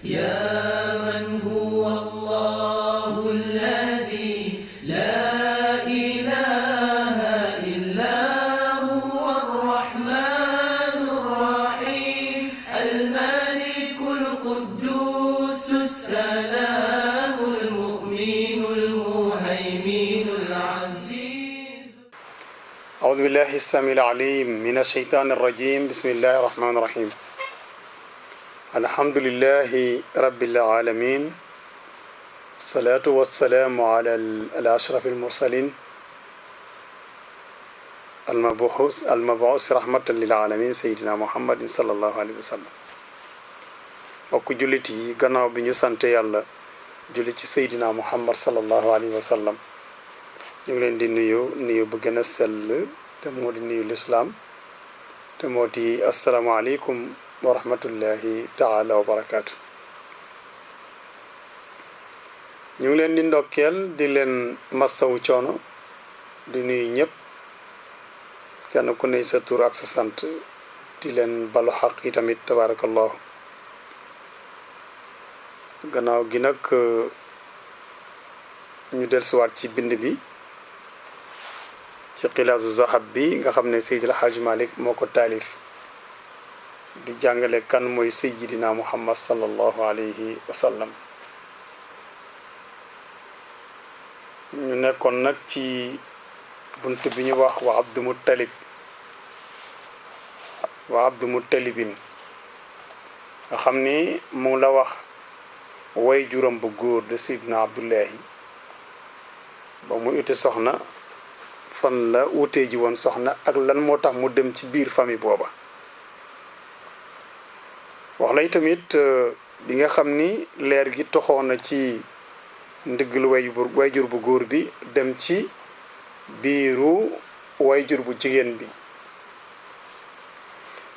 يا من هو الله الذي لا إله إلا هو الرحمن الرحيم الملك القدوس السلام المؤمن المهيمن العزيز. أعوذ بالله السميع العليم من الشيطان الرجيم. بسم الله الرحمن الرحيم. الحمد لله رب العالمين، الصلاة والسلام على الأشرف المرسلين المبعوث رحمة للعالمين سيدنا محمد صلى الله عليه وسلم. mbokk jullit yi gannaaw bi ñu sante yàlla julli ci Seydina Muhammad sallallahu alayhi wa sallam, ñu ngi leen di nuyu bu gën a sell te moo di nuyu lislaam te moo di asalaamaaleykum wa rahmatullahi taala wa barakaatu. ñu ngi leen di ndokkeel di leen massawu coono di nuyu ñëpp kenn ku ne sa tur ak sa sant, di leen balu xaq yi tamit tabarakallahu. gannaaw gi nag ñu dellusiwaat ci bind bi ci xilaasu zahab bi nga xam ne Seydil Hadj Malick moo ko taalif di jàngale kan mooy Seydina Muhammad sallallahu alayhi wa sallam. ñu nekkoon nag ci bunt bi ñu wax wa abdu muttalib wa abdu muttalibin nga xam ni mu la wax way juram bu góor de Seydina Abdullahi ba mu uti soxna fan la wutee ji woon soxna ak lan moo tax mu dem ci biir famille booba. wax lay tamit bi nga xam ni leer gi toxoon na ci ndiggalu wayjur bu góor bi dem ci biiru wayjur bu jigéen bi,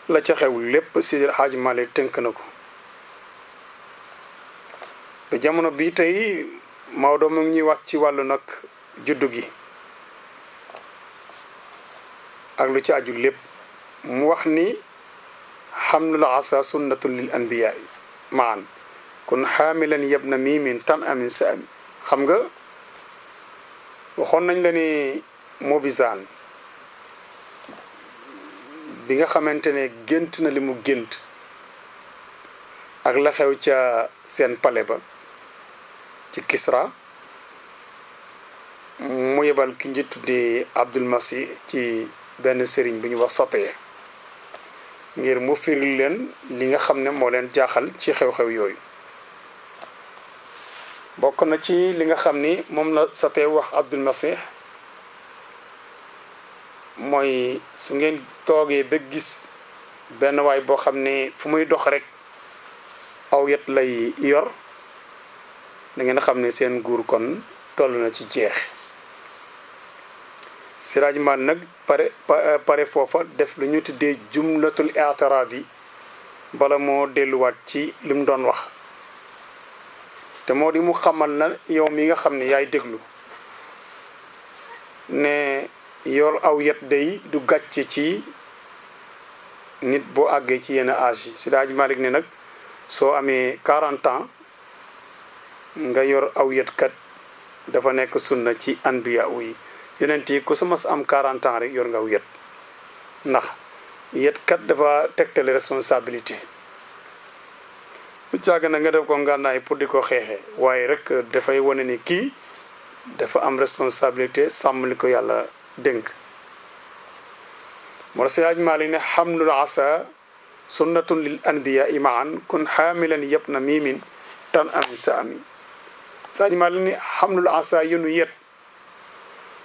la ca xew lépp Seydi Hadj Malick tënk na ko. ba jamono bii tey Maodo mu ngi ñuy wax ci wàllu nag juddu gi ak lu ci aju lépp. mu wax ni xamlul asa sunnatun lil anbiya maan kun xaamilan yabna mimin tan amin sa ami. xam nga waxoon nañ la ni Mobizaan bi nga xamante ne gént na li mu gént ak la xew ca seen pale ba ci Kisra, mu yebal ki ñu tuddee Abdul Masih ci benn sëriñ bu ñu wax Satiyya ngir mu firil leen li nga xam ne moo leen jaaxal ci xew-xew yooyu. bokk na ci li nga xam ni moom la Satiyya wax Abdul Masih mooy su ngeen toogee ba gis benn waay boo xam ne fu muy dox rek aw yet lay yor, da ngeen xam ne seen nguur kon toll na ci jeex. Siraaj Maal nag pare foofa def lu ñu tuddee jumlatul i'tiraad yi bala moo delluwaat ci li mu doon wax, te moo di mu xamal na yow mi nga xam ne yaay déglu ne yor aw yet day du gàcce ci nit boo àggee ci yenn âge yi. Siraaj Maalik ne nag soo amee 40 ans nga yor aw yet kat dafa nekk sunna ci anbiya yi. yonent yi ku sa mas am 40 ans rek yor nga aw yet, ndax yet kat dafa tegtale responsabilité. lu càgg na nga def ko ngànnaay pour di ko xeexee, waaye rek dafay wane ni kii dafa am responsabilité sàmm li ko yàlla dénk. moo Seydi Maalik ne xamlul asa sunnatun lil anbiya imaan kun xaamilan yëpp na miimin tan ami sa ami. Seydi Maalik ne xamlul asa yenu yet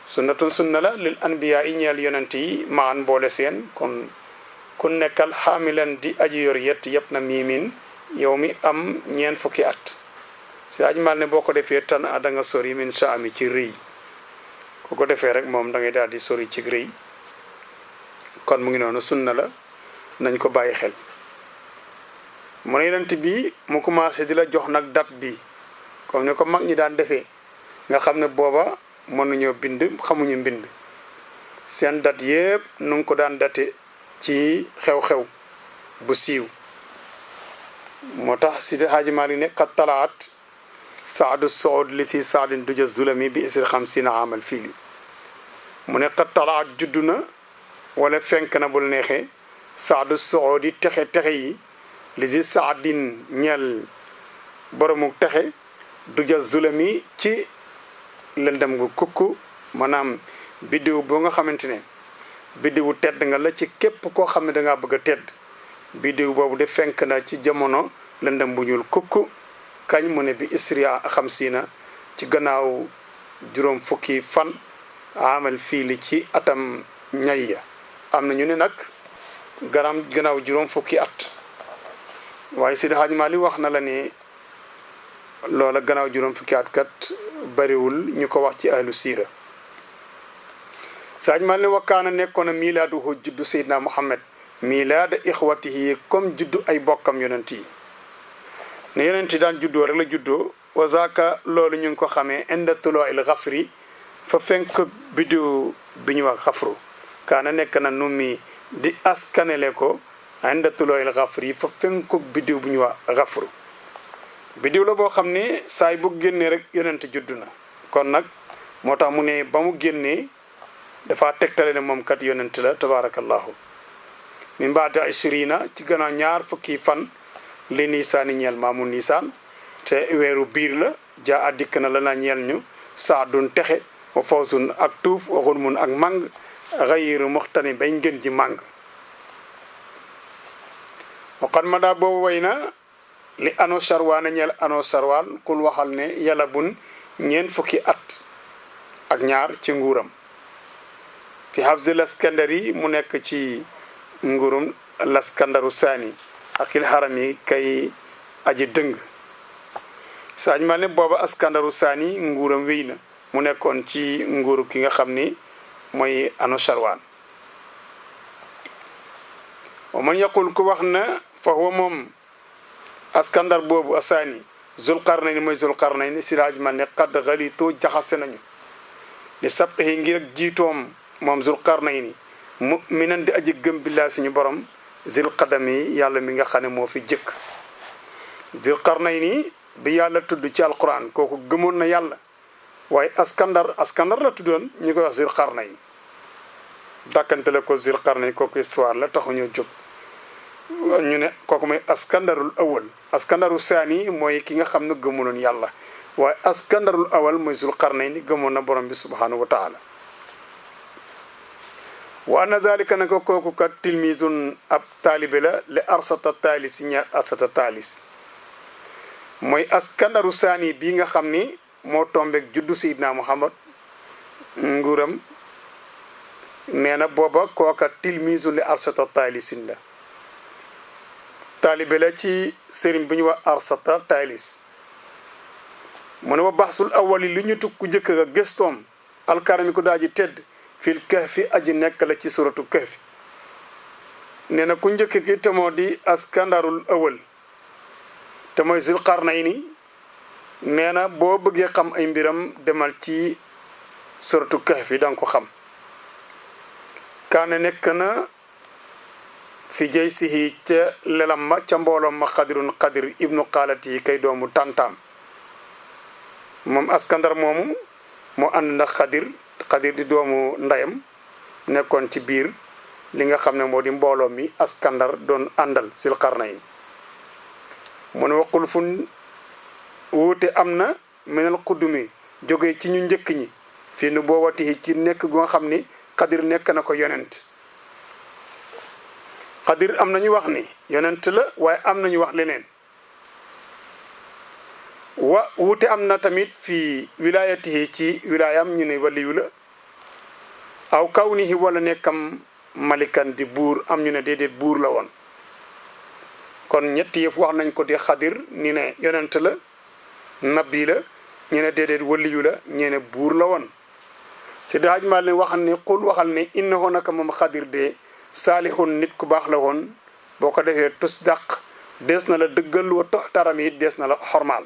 sunnatun sunna la lil anbiya yi ñeel yonent yi maan boole seen, kon ku nekkal xaamilan di aji yor yet yëpp na miimin yow mi am ñeent fukki at. Seydi Maalik ne boo ko defee tan a da nga sori min sa ami ci rëy. ku ko defee rek moom da ngay daal di sori ci rëy. kon mu ngi noonu sunna la, nañ ko bàyyi xel. mu ne yonent bi mu commencé di la jox nag date bi comme ni ko mag ñi daan defee, nga xam ne booba mënuñoo bind, xamuñu mbind. seen date yëpp nu ngi ko daan date ci xew-xew bu siiw. moo tax Sidi Haaji Maalik ne qad talaat saadu sood li si saadin duja zulami bi isri xamsina amal fiili mu ne qad talaat juddu na wala fenk na bul neexee saadu sood yi texe yi li si saadin ñeel boromuk texe duja zulami ci lëndëm gu kukku maanaam biddiw boo nga xamante ne biddiwu tedd nga la ci képp koo xam ne dangaa bëgg a tedd biddiw boobu de fenk na ci jamono lëndëm bu ñuul kukku kañ mu ne bi isria xamsiina ci gannaaw juróom fukki fan amal fiili ci atam ñay ya am na ñu ne nag gannaaw juróom fukki at waaye Sidi Haaji Maalik wax na la ni loola gannaaw juróom fukki at kat bariwul ñu ko wax ci ahlu siira Saaji Maalik ne wakkaana nekkoon na milaaduhu juddu Seydina Muhammad milaada ixwatihi comme juddu ay bokkam yonent yi ne yonent yi daan juddoo rek la juddoo wazaaka loolu ñu ngi ko xamee inda tuloo il xafri fa fenk biddiw bi ñu wax xafru kaana nekk na nu mi di askanele ko inda tuloo il xafri fa fenk biddiw bu ñu wax xafru biddiw la boo xam ne saay bu génnee rek yonent juddu na kon nag moo tax mu ne ba mu génnee dafa tegtale ne moom kat yonent la tabaarakallahu min baadi ishrina ci gannaaw ñaar fukki fan li nisaani ñeel maamu nisaan te weeru biir la jaa a dikk na la na ñeel ñu saadun texe wa fawsun ak tuuf wa xulmun ak màng xayiru muxtani bay ngën ji màng waxat ma daa boobu way na li ano sarwaana ñeel ano sarwaan kul waxal ne yàlla bun ñeen fukki at ak ñaar ci nguuram fi hafdi laskandari mu nekk ci nguurum laskandaru saani akil haram yi kay aji dëng saañ ma ne booba askandaru saani nguuram wéy na mu nekkoon ci nguuru ki nga xam ni mooy ano sarwaan wa man yaqul ku wax na fa huwa moom askandar boobu asaani zulqarnayni mooy zulqarnayni siraaj ma ne xadd xalitoo jaxase nañu li sabqihi ngir ak jiitoom moom zulqarnayni mu'minan di aji gëm billaa suñu borom zil qadami yàlla mi nga xam ne moo fi jëkk zulqarnayni bi yàlla tudd ci alquran kooku gëmoon na yàlla waaye askandar la tuddoon ñu koy wax zulqarnayni dàkkante la ko zulqarnayni kooku histoire la taxuñoo jóg ñu ne kooku mooy askandarul awal askandaru saani mooy ki nga xam ne gëmuloon yàlla waaye askandarul awal mooy zulqarnayni gëmoon na borom bi subhanahu wa taala wa anna zalika naka kooku kat tilmisun ab taalibe la li arsata taalis ñaar arsata taalis mooy askandaru saani bii nga xam ni moo tombeeg juddu sayidna muhammad nguuram nee na booba kooka tilmisun li arsata taalisin la taalibe la ci sëriñ bu ñu wax arsata taalis mu ne wa baxsul awali li ñu tukku njëkk a gëstoom alkarami ko daaji tedd fil kahfi aji nekk la ci suratu kahfi nee na ku njëkk ki te moo di askandarul awal te mooy zulqarnayni nee na boo bëggee xam ay mbiram demal ci suratu kahfi danga ko xam kaane nekk na fi jay sihi ca lelam ma ca mbooloom ma xadirun xadir ibnu xaalati yi kay doomu tantaam moom askandar moomu moo ànd na xadir di doomu ndeyam nekkoon ci biir li nga xam ne moo di mbooloo mi askandar doon àndal zulqarnayn mu ne waqul fun wuute am na minal xuddumi jóge ci ñu njëkk ñi fii nu boowati ci nekk gu nga xam ni xadir nekk na ko yonent xadir am nañu wax ni yonent la waaye am nañu wax leneen wa wuute am na tamit fii wilayatihi ci wilayam ñu ne waliyu la aw kawnihi wala nekkam malikan di buur am ñu ne déedéet buur la woon kon ñetti yëf wax nañ ko di xadir ni ne yonent la nabi la ñu ne déedéet waliyu la ñu ne buur la woon si daaj mal ne waxal ne xul waxal ne innahu naka moom xadir de saalihun nit ku baax la woon boo ko defee tus dàq des na la dëggal wa taram yi des na la xormaal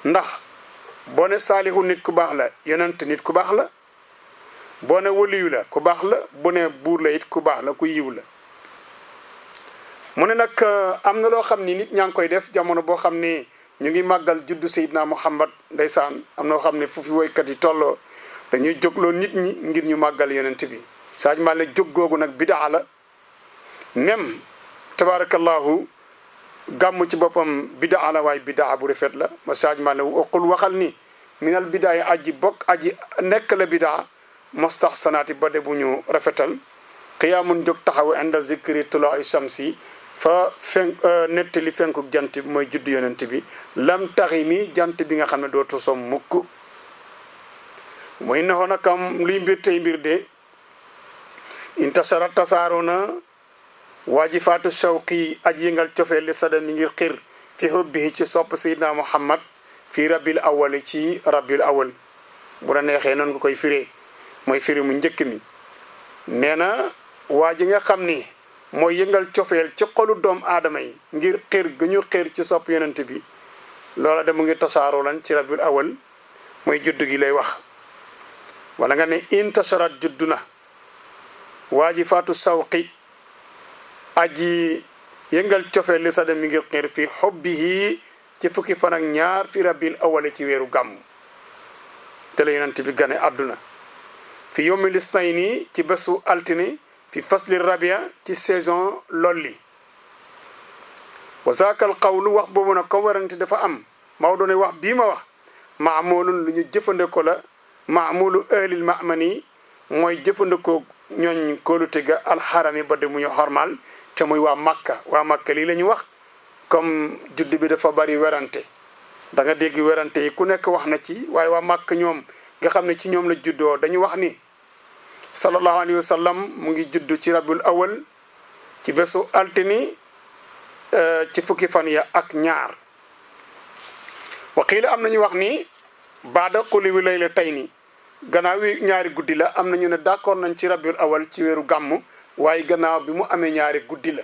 ndax boo ne saalihu nit ku baax la yonent nit ku baax la boo ne waliyu la ku baax la bu ne buur la it ku baax la ku yiw la mu ne nag am na loo xam ni nit ñaa ngi koy def jamono boo xam ni ñu ngi màggal juddu Seydina Muhammad ndeysaan am na loo xam ne fu fi woykat yi tolloo dañuy jógloo nit ñi ngir ñu màggal yonent bi Sadio Mané jóg googu nag bidaa la même tabarakallahu gàmm ci boppam bidaa la waaye bidaa bu rafet la ma Sadio Mané oqul waxal ni minal bidaa yi aji bokk aji nekk la bidaa mustaxsanaati ba de bu ñu rafetal qiyaamun jóg taxaw inda zikri tulaa shamsi fa fenk nettali fenku jant bi mooy judd yonent bi lam taxi mi jant bi nga xam ne dootu som mukk mooy naxoon a kam luy mbir tey mbir de intasara tasaaro na waaji faatu shawqi aji yëngal cofee li sada mi ngir xir fi hubbihi ci sopp Seydina Muhammad fi rabil awali ci rabil awal bu la neexee noonu nga koy firee mooy firi mu njëkk mi nee na waa ji nga xam ni mooy yëngal cofeel ci xolu doom aadama yi ngir xir gu ñu xir ci sopp yonent bi loola de mu ngi tasaaroo lan ci rabil awal mooy judd gi lay wax wala nga ne intasarat juddu na waa ji faatu sawqi aji yëngal cofeel li sa dem mi ngir xir fi xobbihi ci fukki fan ak ñaar fi rabil awale ci weeru gàmm te la yonent bi gane àdduna fi yowmi lisnayni ci bésu altine fi fasli rabia ci saison lolli wa zaakal qawlu wax boobu nag ko warante dafa am Maodo ne wax bii ma wax maamulun lu ñu jëfandikoo la maamulu ahlil mamani mooy jëfandikoo ñooñ kóolute ga alxarami ba de mu ñu xormal te muy waa Makka lii la ñu wax comme judd bi dafa bari werante da nga dégg werante yi ku nekk wax na ci waaye waa Makka ñoom nga xam ne ci ñoom la juddoo dañu wax ni sallallahu alayhi wa sallam mu ngi judd ci rabiul awal ci bésu altini ci fukki fan ya ak ñaar waqiila am nañu wax ni baada xuli wi lay la tey ni gannaaw wi ñaari guddi la am nañu ne d'accord nañ ci rabiul awal ci weeru gàmm waaye gannaaw bi mu amee ñaari guddi la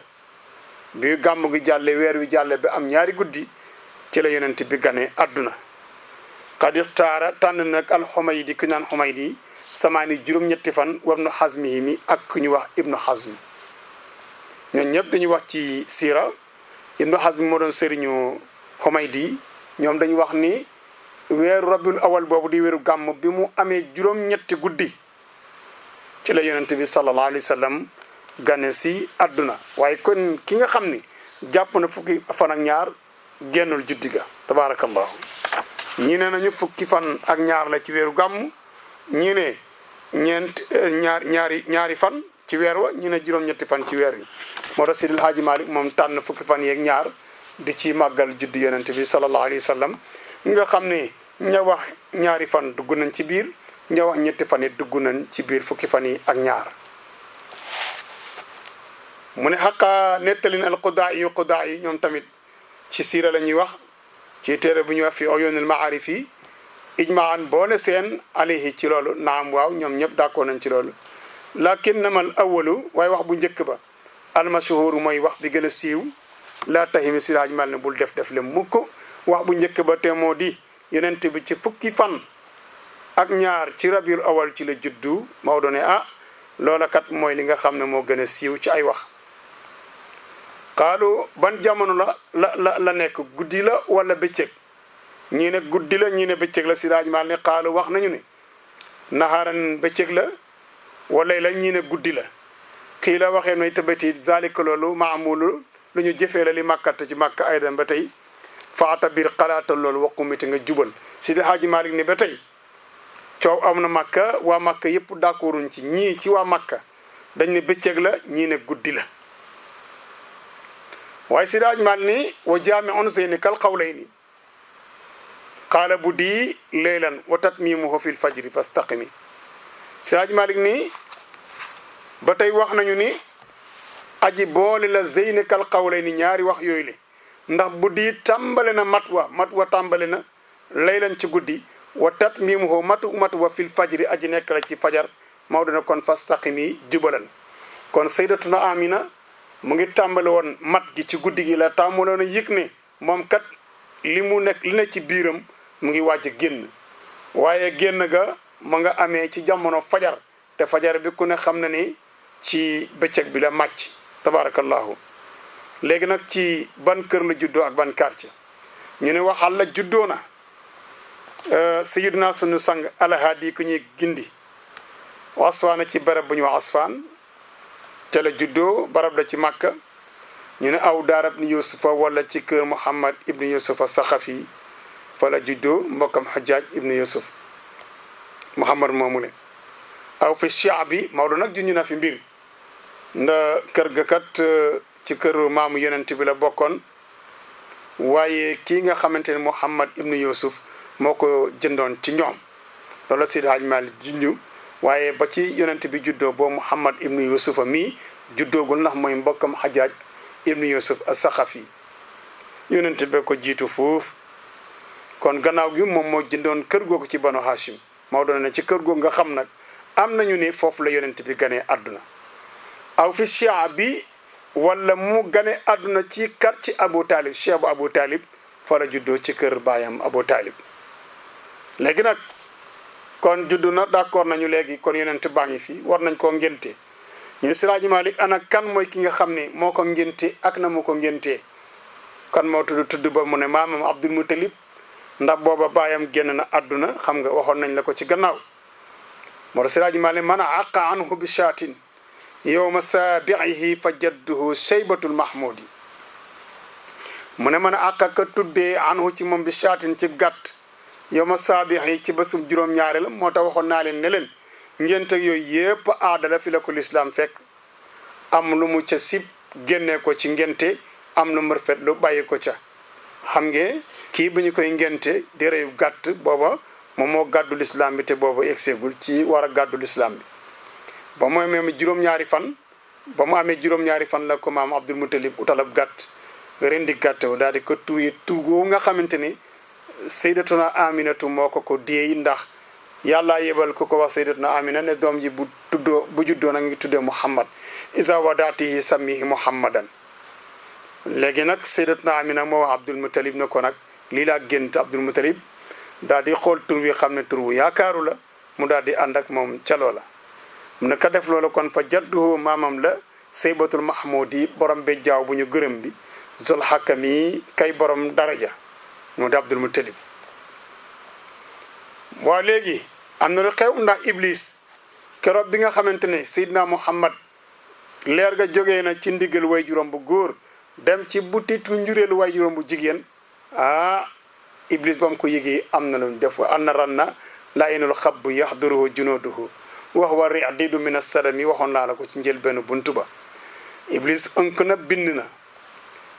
bi gàmm gi jàlle weer wi jàlle bi am ñaari guddi ci la yonent bi gane àdduna xadir taara tànn nag al Xumaydi ku naan Xumaydi samaani juróom-ñetti fan wabnu xasmihi mi ak ku ñu wax ibnu xasm ñoom ñëpp dañuy wax ci siira ibnu xasm moo doon sëriñu Xumaydi ñoom dañu wax ni weeru rabiul awal boobu di weeru gàmm bi mu amee juróom-ñetti guddi ci la yonent bi sallallahu alayhi wa sallam gane si àdduna waaye kon ki nga xam ni jàpp na fukki fan ak ñaar génnul juddi ga tabaarakallahu ñii ne nañu fukki fan ak ñaar la ci weeru gàmm ñii ne ñaari fan ci weer wa ñii ne juróom-ñetti fan ci weer wi moo tax Sidil Haaji Malik moom tànn fukki fan yeeg ñaar di ci màggal juddi yonent bi sallallahu alayhi wa sallam nga xam ne ña wax ñaari fan dugg nañ ci biir ña wax ñetti fan it dugg nañ ci biir fukki fan yi ak ñaar mu ne xaqaa nettalin al qudaa yi ñoom tamit ci siira la ñuy wax ci téere bu ñuy wax fi uyuunil maarif yi ijmaan boole seen alayhi ci loolu naam waaw ñoom ñëpp d'accord nañ ci loolu lakin namal awalu waaye wax bu njëkk ba almashhur mooy wax bi gën a siiw laa tahimi siraaj mal ne bul def le mukk wax bu njëkk ba te moo di yonent bi ci fukki fan ak ñaar ci rabiul awal ci la juddu Maodo ne loola kat mooy li nga xam ne moo gën a siiw ci ay wax xaalu ban jamono la nekk guddi la wala bëccëg ñii ne guddi la ñii ne bëccëg la siraaj mal ne xaalu wax nañu ne naxaaran bëccëg la wala la ñii ne guddi la kii la waxee noy tabati zalika loolu maamulu lu ñu jëfee la li màkkata ci màkk aydan ba tey faata biir xalaatal loolu waqumiti nga jubal Sidi Haaji Malik ne ba tey coow am na màkka waa màkka yëpp d'accorduñ ci ñii ci waa màkka dañ ne bëccëg la ñii ne guddi la waaye Sidi Haaji Malik ni wa jaami'un zeyni kal qawlayni qaala bu di leylan wa tatmimuhu fil fajri fastaqimi Sidi Haaji Malik ni ba tey wax nañu ni aji boole la zeyni kal qawlayni ñaari wax yooyu le ndax bu di tàmbale na mat wa tàmbale na laylan ci guddi wa tatmimuhu matu wa fil fajri aji nekk la ci fajar Maodo na kon fastaqimi jubalal kon sayyidatuna Amina mu ngi tàmbale woon mat gi ci guddi gi la tàmbaloon a yëg ne moom kat li ne ci biiram mu ngi wàcc génn waaye génn ga ma nga amee ci jamono fajar te fajar bi ku ne xam na ni ci bëccëg bi la màcc tabarakallahu léegi nag ci ban kër la juddoo ak ban quartier ñu ne waxal la juddoo na sayiduna sunu sang alhaadi ku ñuy gindi asfaana ci barab bu ñu wax asfaan te la juddoo barab la ci màkka ñu ne aw daarab ni yusufa wala ci kër muhammad ibnu yusufa saxafi fa la juddoo mbokkam xajaaj ibnu yusuf muhammad moomu ne aw fi shaabi Maodo nag junñu na fi mbir nda kër ga kat ci kër maamu yonent bi la bokkoon waaye kii nga xamante ne muhammad ibnu yusuf moo ko jëndoon ci ñoom loolu Seydi Hadj Malick junñu waaye ba ci yonent bi juddoo boo muhammad ibnu yusufa mii juddoogul ndax mooy mbokkam xajaaj ibnu yusuf as-saxafi yonent be ko jiitu fuuf kon gannaaw gi moom moo jëndoon kër googu ci banu hashim Maodo ne ci kër googu nga xam nag am nañu ne foofu la yonent bi ganee àdduna aw fi chia bi wala mu gane àdduna ci kar ci Abu Talib cheikh bu Abu Talib fa la juddoo ci kër baayam Abu Talib léegi nag kon juddu na d'accord nañu léegi kon yonent baa ngi fi war nañ koo ngénte ñun Siraaji Malik ana kan mooy ki nga xam ne moo ko ngénte ak na mu ko ngéntee kan moo tudd ba mu ne maamam Abdul Muttalib ndax booba baayam génn na àdduna xam nga waxoon nañ la ko ci gannaaw moo tax Siraaji Malik man aqa anhu bi shaatin yowma saabiihi fa jadduhu shaybatul mahmudi mu ne man aqa ka tuddee anhu ci moom bi shaatin ci gàtt yowma saabiihi ci bésub juróom-ñaareel moo tax waxoon naa leen ne leen ngénte yooyu yépp aada la fi la ko lislaam fekk am lu mu ca sib génnee ko ci ngénte am lu mu rafet lu bàyyi ko ca xam ngeen kii bu ñu koy ngénte di reyu gàtt booba moom moo gàddu lislaam bi te booba egseegul ci war a gàddu lislaam bi ba mu amee juróom-ñaari fan la ko maam Abdul Muttalib utalab gàtt rendi gàtt daal di ko tuuyi turgoo nga xamante ni sayyidatuna Aminatu moo ko déey ndax yàlla yebal ku ko wax sayyidatuna Amina ne doom ji bu juddoo nag ngi tuddee Muhammad isa wadaatihi samihi Muhammadan léegi nag sayyidatuna Amina moo wax Abdul Muttalib ne ko nag lii laa gént Abdul Muttalib daal di xool tur wi xam ne tur wu yaakaaru la mu daal di ànd ak moom ca loola mu ne ka def loola kon fa jadduhu maamam la saybatul mahmudi borom be jaaw bu ñu gërëm bi zul hakami kay borom daraja mu di Abdul Muttalib waa léegi am na lu xew ndax iblis keroog bi nga xamante ne Seydina Muhammad leer ga jógee na ci ndigal way juróom bu góor dem ci butitu njureelu way juróom bu jigéen iblis ba mu ko yëgee am na lu def an na ran na laa inul xab yaxduruhu junuduhu wax wa rididu min assadami waxoon naa la ko ci njël benn buntu ba iblis ënk na bind na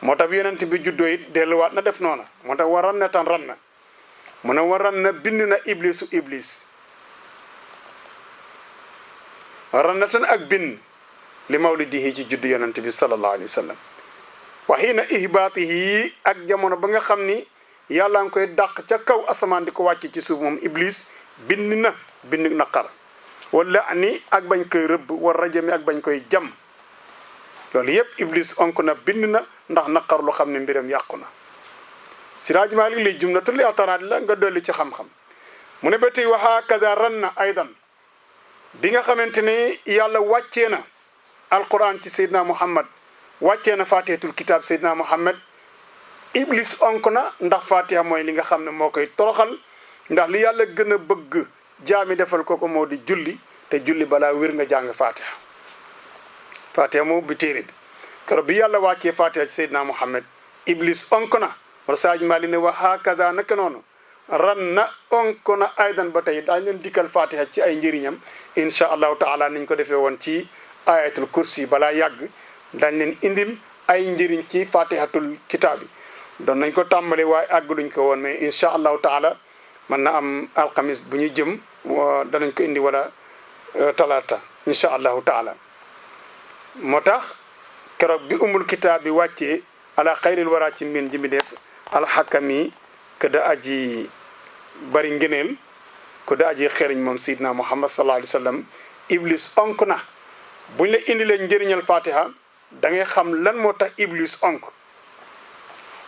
moo tax yonent bi juddoo it delluwaat na def noona moo tax waran na tan ran na mu ne waran na bind na iblis ran na tan ak bind li mawlidihi ci juddu yonent bi sallallahu alayhi wa sallam waxiina ihbaatihi ak jamono ba nga xam ni yàlla nga koy dàq ca kaw asamaan di ko wàcce ci suuf moom iblis bind naqar wala ani ak bañ koy rëbb war rajami ak bañ koy jam loolu yépp iblis onk na bind na ndax naqar lu xam ne mbiram yàqu na Siraaji Maalik li jumlatul i'tiraad la nga dolli ci xam-xam mu ne ba tey wa hakaza ran na aydan bi nga xamante ne yàlla wàccee na alquran ci Seydina Muhammad wàccee na fatihatul kitab Seydina Muhammad iblis onk na ndax fatiha mooy li nga xam ne moo koy toroxal ndax li yàlla gën a bëgg jaami defal ko moo di julli te julli balaa wér nga jàng fatiha moo bi téere bi keroog bi yàlla wàccee fatiha ci Seydina Muhammad iblis onk na wala Siraaji Maalik ne wa hakaza naka noonu ran na onk na aydan ba tey daañu leen dikkal fatiha ci ay njëriñam incha allahu taala niñ ko defee woon ci ayatul kursi balaa yàgg dañ leen indil ay njëriñ ci fatihatul kitaabi doon nañ ko tàmbali waaye àggaluñ ko woon mais incha allahu taala mën na am alxamis bu ñu jëm danañ ko indi wala talaata incha allahu taala moo tax keroog bi umul kitaab bi wàccee ala xayril wara ci mbin ji mi def alxakami que da aji bari ngëneel que da aji xeriñ moom sayidna muhammad sallallahu alayhi wa sallam iblis onk na buñ la indi leen njëriñal fatiha da ngay xam lan moo tax iblis onk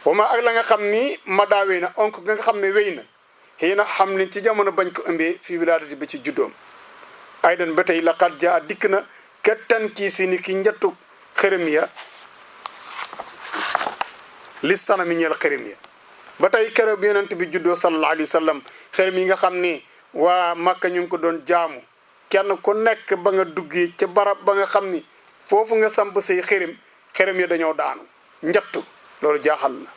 wama ak la nga xam ni ma daawee na onk nga xam ne wéy na xëy na xam ni ci jamono bañ ko ëmbee fii wilaadati ba ci juddoom aydan ba tey laqad jaa dikk na kettan kii si ni ki njattu xërëm ya listana mi ñeel xërëm ya ba tey keroog bi yonent bi juddoo sallallahu alayhi wa sallam xërëm yi nga xam ni waa Makka ñu ngi ko doon jaamu kenn ku nekk ba nga duggee ca barab ba nga xam ni foofu nga samp say xërëm ya dañoo daanu njattu loolu jaaxal na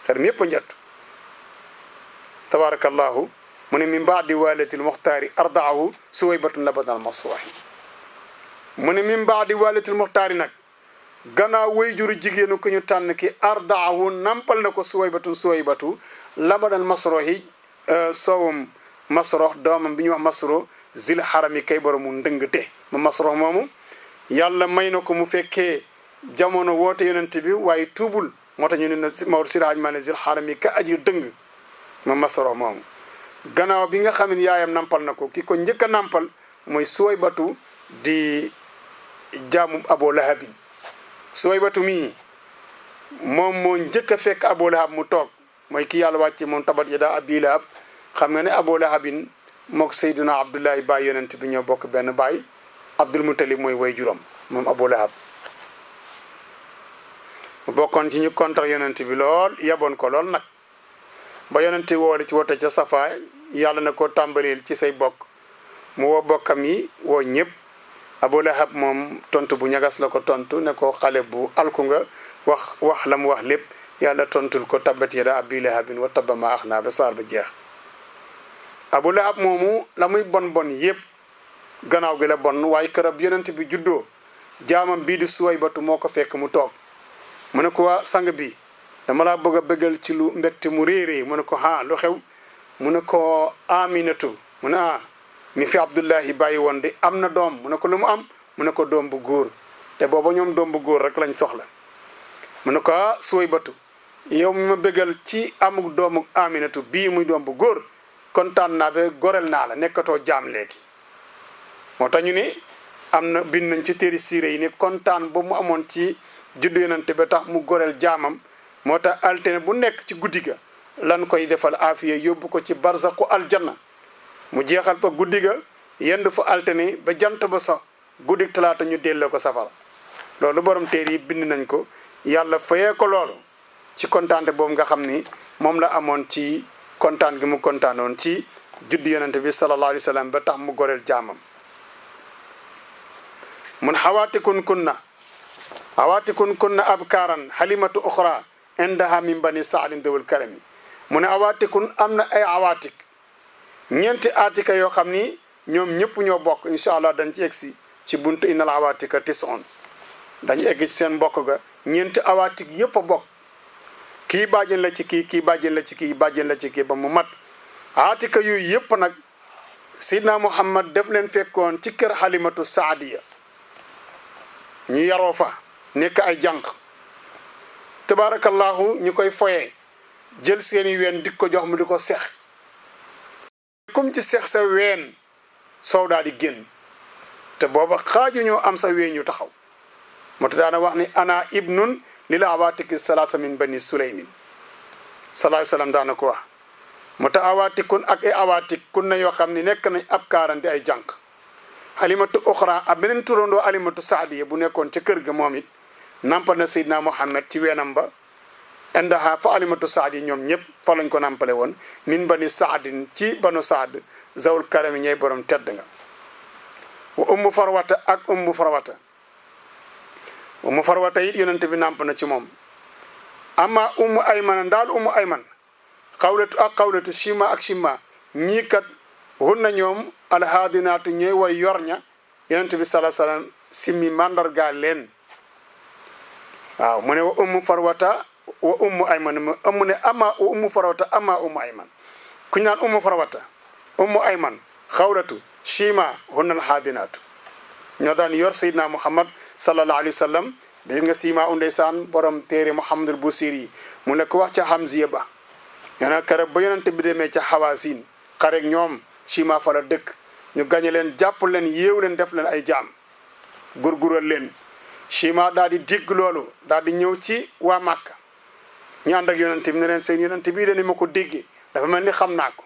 xërëm yépp a njattu tabarakallahu mu ne min baadi walatil muxtaari ardaahu suwaybatun labanal maswahi mu ne min baadi walatil muxtaari nag gannaaw way juru jigéenu ko ñu tànn ki ardaahu nampal na ko suwaybatu labanal masrohi soowum masroh doomam bi ñu wax masro zil xarami kay boromu ndëngte ma masroh moomu yàlla may na ko mu fekkee jamono woote yonent bi waaye tuubul moo tax ñu ne Maodo Siraaj ma ne zil xarami ka aji dëng ma masroh moomu gannaaw bi nga xam ne yaayam nampal na ko ki ko njëkk a nampal mooy suwaybatu di jaamu Abu Lahabin suwaybatu mii moom moo njëkk a fekk Abu Lahab mu toog mooy ki yàlla wàcce moom tabat yadaa Abi Lahab xam nga ne Abu Lahabin mook Seydina Abdullahi baay yonent bi ñoo bokk benn baay Abdul Mutalib mooy way juróom moom Abu Lahab mu bokkoon ci ñu contre yonent bi lool yaboon ko lool nag ba yonent woole ci wote ca Safa yàlla na ko tàmbalil ci say bokk mu woo bokkam yi woo ñëpp Abu Lahab moom tontu bu ñagas la ko tontu ne ko xale bu alku nga wax la mu wax lépp yàlla tontul ko tabbat yadaa Abi Lahabin wa tabba maa aghnaa ba saar ba jeex Abu Lahab moomu la muy bon bon yëpp gannaaw gi la bon waaye kërab yonent bi juddoo jaamam bii di Suwaybatu moo ko fekk mu toog mu ne ko waa sang bi dama laa bëgg a bëggal ci lu mbégte mu réerée mu ne ko lu xew mu ne ko Aminatu mu ne mi fi Abdullahi bàyyi woon de am na doom mu ne ko lu mu am mu ne ko doom bu góor te booba ñoom doom bu góor rek lañ soxla mu ne ko Suwaybatu yow mi ma bëggal ci amuk doomu Aminatu bii muy doom bu góor kontaan naa ba gorel naa la nekkatoo jaam léegi moo tax ñu ne am na bind nañ ci téeri siire yi ne kontaan ba mu amoon ci juddu yonante ba tax mu gorel jaamam moo tax altine bu nekk ci guddi ga lan koy defal afiya yóbbu ko ci barzaqu aljanna mu jeexal fa guddi ga yendu fa altine ba jant ba sax guddi talaata ñu delloo ko safara loolu borom téer yi bind nañ ko yàlla fayee ko loolu ci kontaante boobu nga xam ni moom la amoon ci kontaan gi mu kontaanoon ci juddu yonante bi sallallahu alayhi wa sallam ba tax mu goreel jaamam mun xawaatikun kunna abkaaran halimatu uxra indaha min bani saadin dawul karami mu ne awaatikun am na ay awaatik ñeenti aatika yoo xam ni ñoom ñëpp ñoo bokk incha allah dañ ci egsi ci buntu innal awaatika tison dañu egg ci seen mbokk ga ñeenti awaatik yëpp a bokk kii bàjjen la ci kii bàjjen la ci kii bàjjen la ci kii ba mu mat aatika yooyu yëpp nag Seydina Muhammad def leen fekkoon ci kër Halimatu Saadiya ñu yaroo fa nekk ay jànq tabarakallahu ñu koy foyee jël seeni ween di ko jox mu di ko sex comme ci sex sa ween soow daal di génn te booba xaaju ñoo am sa ween ñu taxaw moo tax daana wax ni ana ibnun lil awaatiki salaasa min bani suleymin sallallahu sallam daana ko wax moo tax awaatikun ak ay awaatik kun na yoo xam ne nekk nañ ab kaarante ay jànq halimatu uxra ab beneen turandoo halimatu saadiya bu nekkoon ca kër ga moom it nampal na Seydina Muhammad ci weenam ba indaha fa halimatu saadiya ñoom ñëpp fa lañ ko nampale woon min bani saadin ci banu saad zawul karami ñay borom tedd nga wa ummu farwata ak ummu farwata it yonente bi namp na ci moom amma ummu ayman daal ummu ayman xawlatu shima ak shima ñii kat hun na ñoom alhaadinaatu ñooy way yor ña yonente bi salaa salaam simmi mandargaal leen waaw mu ne wa ummu farwata wa ummu ayman mu ne ama wa ummu farwata ama ummu ayman ku ñaan ummu farwata ummu ayman xawlatu shima hun na alhaadinaatu ñoo daan yor Seydina Muhammad sallallahu alayhi wa sallam bi nga siima ndeysaan borom téere Muhammadul Busiri mu ne ko wax ca Hamziya ba ñoo keroog ba yonente bi demee ca Hawaasin xarek ñoom Sima fa la dëkk ñu gañe leen jàpp leen yéew leen def leen ay jaam gurgural leen Sima daal di dégg loolu daal di ñëw ci waa Màkka ñu ànd ak yonente bi ne leen seen yonente bii de ni ma ko déggee dafa mel ni xam naa ko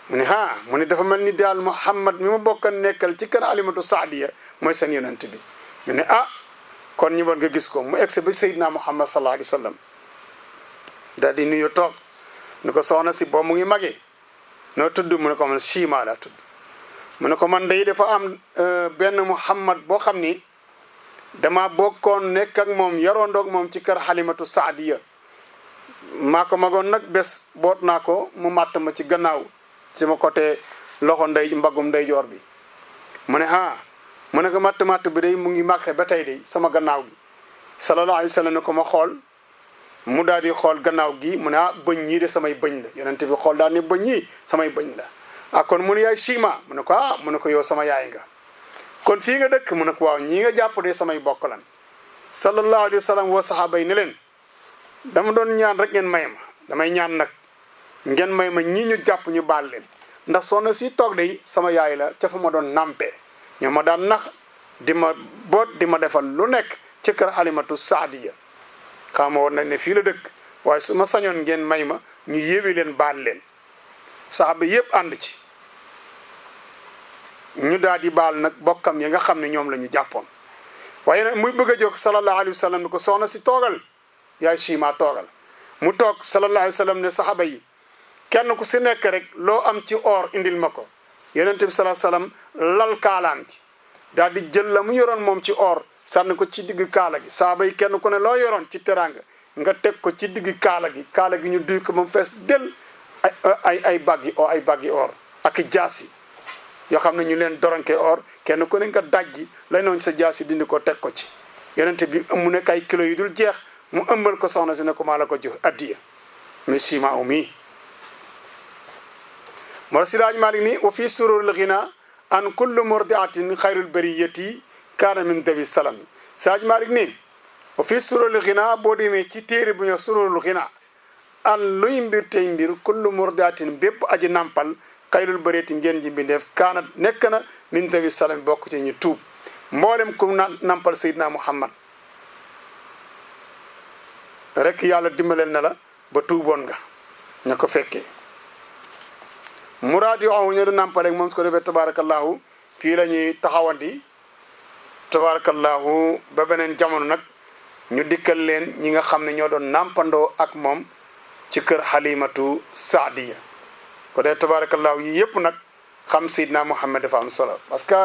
mu ne mu ne dafa mel ni daal Muhammad mi ma bokkan nekkal ci kër Alimatu Saadiya mooy seen yonente bi ñu ne kon ñi bon nga gis ko mu egsi ba Seydina Muhammad sallallahu alayhi wa sallam daal di nuyu toog ni ko soxna si boo mu ngi magee noo tudd mu ne ko man Chima laa tudd mu ne ko man day dafa am benn Muhammad boo xam ni dama bokkoon nekk ak moom yaroondoog moom ci kër Halimatu Saadiya maa ko magoon nag bés boot naa ko mu màtt ma ci gannaaw ci ma côté loxo mbaggum ndeyjoor bi mu ne mu ne ko matt bi day mu ngi màkke ba tey day sama gannaaw gi sallallahu alayhi wa sallam ne ko ma xool mu daal di xool gannaaw gi mu ne bëñ ñii de samay bëñ la yonente bi xool daal ni bëñ ñii samay bëñ la kon mu ne yaay Chima mu ne ko mu ne ko yow sama yaay nga kon fii nga dëkk mu ne ko waaw ñii nga jàpp de samay bokk lan sallallahu alayhi wa sallam woo saxaaba yi ne leen dama doon ñaan rek ngeen may ma damay ñaan nag ngeen may ma ñii ñu jàpp ñu baal leen ndax soxna si toog de sama yaay la ca fa ma doon nampee ñoo ma daan nax di ma boot di ma defal lu nekk ci kër Halimatu Saadiya xama woon nañ ne fii la dëkk waaye su ma sañoon ngeen may ma ñu yéwi leen baal leen saxaaba yëpp ànd ci ñu daal di baal nag bokkam yi nga xam ne ñoom la ñu jàppoon waaye nag muy bëgg a jóg sallallahu alayhi wa sallam ni ko soxna si toogal yaay Chima toogal mu toog sallallahu alayhi wa sallam ne saxaaba yi kenn ku si nekk rek loo am ci or indil ma ko yonente bi sallallahu alayhi wa sallam lal kaalaam gi daal di jël la mu yoroon moom ci or sànni ko ci digg kaala gi saxaaba yi kenn ku ne loo yoroon ci teraanga nga teg ko ci digg kaala gi ñu duy ko ba mu fees del ay baggi or ak jaasi yoo xam ne ñu leen doranke or kenn ku ne nga dajji lay noonu sa jaasi dindi ko teg ko ci yonente bi mu nekk ay kilos yu dul jeex mu ëmbal ko soxna si ne ko maa la ko jox addiya mais Chima umi moo Siraaj Malik ni wa fii sururil ghina an kullu murdiatin xayrul bariyati kaana min dawi salami Siraaj Malik ni wa fii sururil ghina boo demee ci téere bu ñu sururul ghina an luy mbir tey mbir kullu murdiatin bépp aji nampal xayrul bariyati ngeen ji mbindeef kaana nekk na min dawi salami bokk ci ñu tuub mboolem ku nampal Seydina Muhammad rek yàlla dimbaleel na la ba tuuboon nga ña ko fekkee muraad yu aw ñu du nàmpal rek moom su ko defee tabarakallahu fii la ñuy taxawandi tabarakallahu ba beneen jamono nag ñu dikkal leen ñi nga xam ne ñoo doon nàmpandoo ak moom ci kër Halimatu Saadiya ko dee tabarakallahu yi yëpp nag xam Seydina Muhammad dafa am solo parce que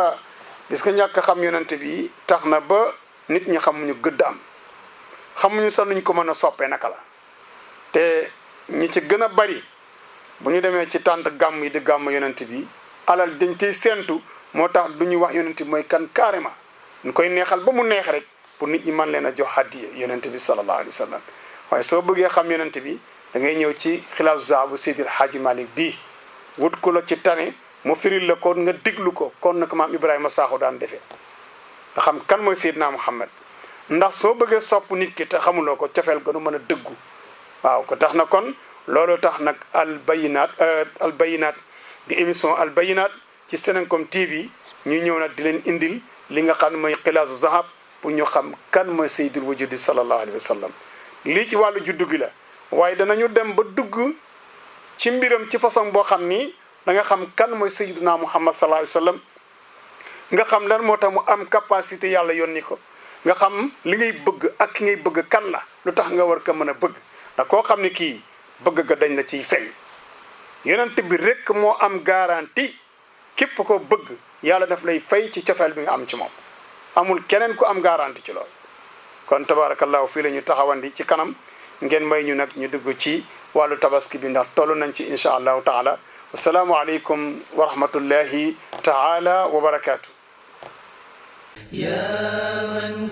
gis nga ñàkk xam yonente bi tax na ba nit ñi xamuñu gëdd am xamuñu sax nuñ ko mën a soppee naka la te ñi ci gën a bari bu ñu demee ci tànt gàmm yi di gàmm yonent bi alal dañ ciy séentu moo tax du ñu wax yonent bi mooy kan carrément ñu koy neexal ba mu neex rek pour nit ñi mën leen a jox hadiya yonent bi sallallahu alayhi wa sallam waaye soo bëggee xam yonent bi da ngay ñëw ci xilaasu zaabu Seydil Haaji Malik bii wut ko la ci tane mu firil la ko nga diglu ko kon nag maam Ibrahima Sakho daan defee nga xam kan mooy Seydina Muhammad ndax soo bëggee sopp nit ki te xamuloo ko cofeel gënu mën a dëggu waaw ko tax na kon looloo tax nag al bayinaat di émission al bayinaat ci Senencom TV ñu ñëw nag di leen indil li nga xam ne mooy xilaasu zahab pour ñu xam kan mooy sayyidul wujudi sallallahu alayhi wa sallam lii ci wàllu juddu gi la waaye danañu dem ba dugg ci mbiram ci façon boo xam ni da nga xam kan mooy sayyiduna Muhammad sallallahu alayhi wa sallam nga xam lan moo tax mu am capacité yàlla yónni ko nga xam li ngay bëgg ak ki ngay bëgg kan la lu tax nga war ko mën a bëgg ndax koo xam ne kii bëgg ga dañ la ciy feeñ yonent bi rek moo am garantie képp ko bëgg yàlla daf lay fay ci cofeel bi nga am ci moom amul keneen ku am garantie ci loolu kon tabarakallahu fii la ñu taxawandi ci kanam ngeen may ñu nag ñu dugg ci wàllu tabaski bi ndax toll nañ ci insha allahu taala wasalaamu aleykum wa rahmatullahi taala wa barakaatu يا من